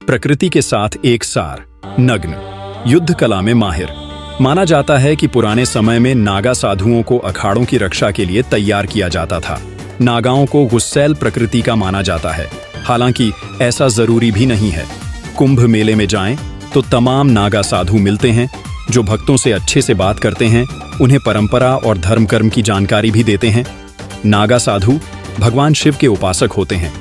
प्रकृति के साथ एक सार, नग्न, युद्ध कला में माहिर। माना जाता है कि पुराने समय में नागा साधुओं को अखाड़ों की रक्षा के लिए तैयार किया जाता था। नागाओं को गुस्सैल प्रकृति का माना जाता है, हालांकि ऐसा जरूरी भी नहीं है। कुंभ मेले में जाएं तो तमाम नागा साधु मिलते हैं जो भक्तों से अच्छे से बात करते हैं, उन्हें परंपरा और धर्म कर्म की जानकारी भी देते हैं। नागा साधु भगवान शिव के उपासक होते हैं,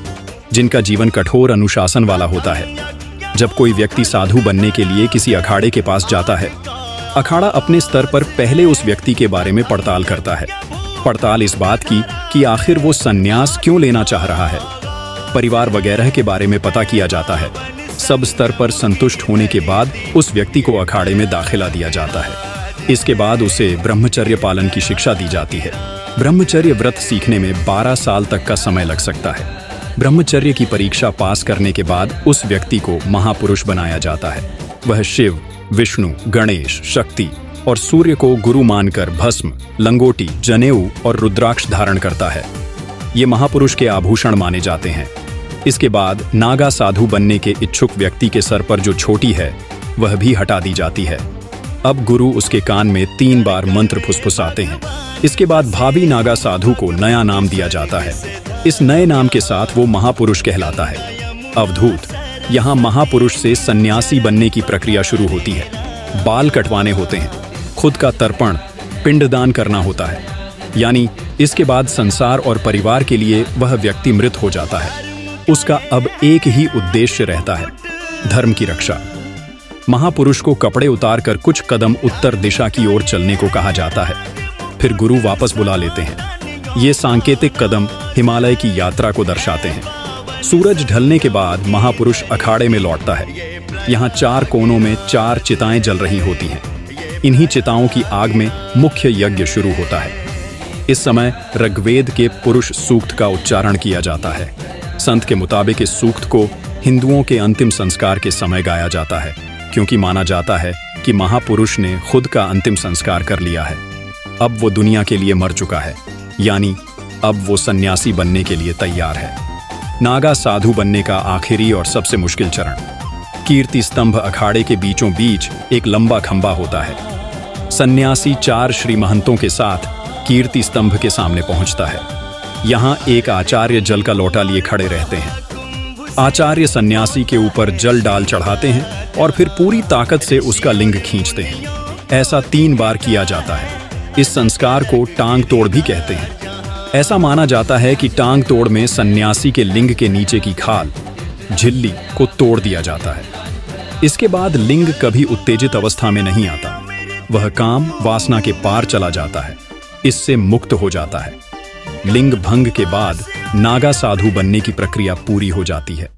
जिनका जीवन कठोर अनुशासन वाला होता है। जब कोई व्यक्ति साधु बनने के लिए किसी अखाड़े के पास जाता है, अखाड़ा अपने स्तर पर पहले उस व्यक्ति के बारे में पड़ताल करता है। पड़ताल इस बात की कि आखिर वो संन्यास क्यों लेना चाह रहा है। परिवार वगैरह के बारे में पता किया जाता है। सब स्तर पर संतुष्ट होने के बाद उस व्यक्ति को अखाड़े में दाखिला दिया जाता है। इसके बाद उसे ब्रह्मचर्य पालन की शिक्षा दी जाती है। ब्रह्मचर्य व्रत सीखने में 12 साल तक का समय लग सकता है। ब्रह्मचर्य की परीक्षा पास करने के बाद उस व्यक्ति को महापुरुष बनाया जाता है। वह शिव, विष्णु, गणेश, शक्ति और सूर्य को गुरु मानकर भस्म, लंगोटी, जनेऊ और रुद्राक्ष धारण करता है। ये महापुरुष के आभूषण माने जाते हैं। इसके बाद नागा साधु बनने के इच्छुक व्यक्ति के सर पर जो छोटी है वह भी हटा दी जाती है। अब गुरु उसके कान में 3 बार मंत्र फुसफुसाते हैं। इसके बाद भावी नागा साधु को नया नाम दिया जाता है। इस नए नाम के साथ वो महापुरुष कहलाता है। अवधूत, यहाँ महापुरुष से सन्यासी बनने की प्रक्रिया शुरू होती है। बाल कटवाने होते हैं, खुद का तर्पण, पिंडदान करना होता है। यानी इसके बाद संसार और परिवार के लिए वह व्यक्ति मृत हो जाता है। उसका अब एक ही उद्देश्य रहता है, धर्म की रक्षा। महापुरुष को कपड़े उतारकर कुछ कदम उत्तर दिशा की ओर चलने को कहा जाता है। फिर गुरु वापस बुला लेते हैं। ये सांकेतिक कदम हिमालय की यात्रा को दर्शाते हैं। सूरज ढलने के बाद महापुरुष अखाड़े में लौटता है। यहाँ 4 कोनों में 4 चिताएं जल रही होती हैं। इन्हीं चिताओं की आग में मुख्य यज्ञ शुरू होता है। इस समय ऋग्वेद के पुरुष सूक्त का उच्चारण किया जाता है। संत के मुताबिक इस सूक्त को हिंदुओं के अंतिम संस्कार के समय गाया जाता है, क्योंकि माना जाता है कि महापुरुष ने खुद का अंतिम संस्कार कर लिया है। अब वो दुनिया के लिए मर चुका है, यानी अब वो सन्यासी बनने के लिए तैयार है। नागा साधु बनने का आखिरी और सबसे मुश्किल चरण, कीर्ति स्तंभ। अखाड़े के बीचों बीच एक लंबा खंबा होता है। सन्यासी 4 श्री महंतों के साथ कीर्ति स्तंभ के सामने पहुंचता है। यहाँ एक आचार्य जल का लोटा लिए खड़े रहते हैं। आचार्य सन्यासी के ऊपर जल डाल चढ़ाते हैं और फिर पूरी ताकत से उसका लिंग खींचते हैं। ऐसा 3 बार किया जाता है। इस संस्कार को टांग तोड़ भी कहते हैं। ऐसा माना जाता है कि टांग तोड़ में सन्यासी के लिंग के नीचे की खाल, झिल्ली को तोड़ दिया जाता है। इसके बाद लिंग कभी उत्तेजित अवस्था में नहीं आता। वह काम वासना के पार चला जाता है, इससे मुक्त हो जाता है। लिंग भंग के बाद नागा साधु बनने की प्रक्रिया पूरी हो जाती है।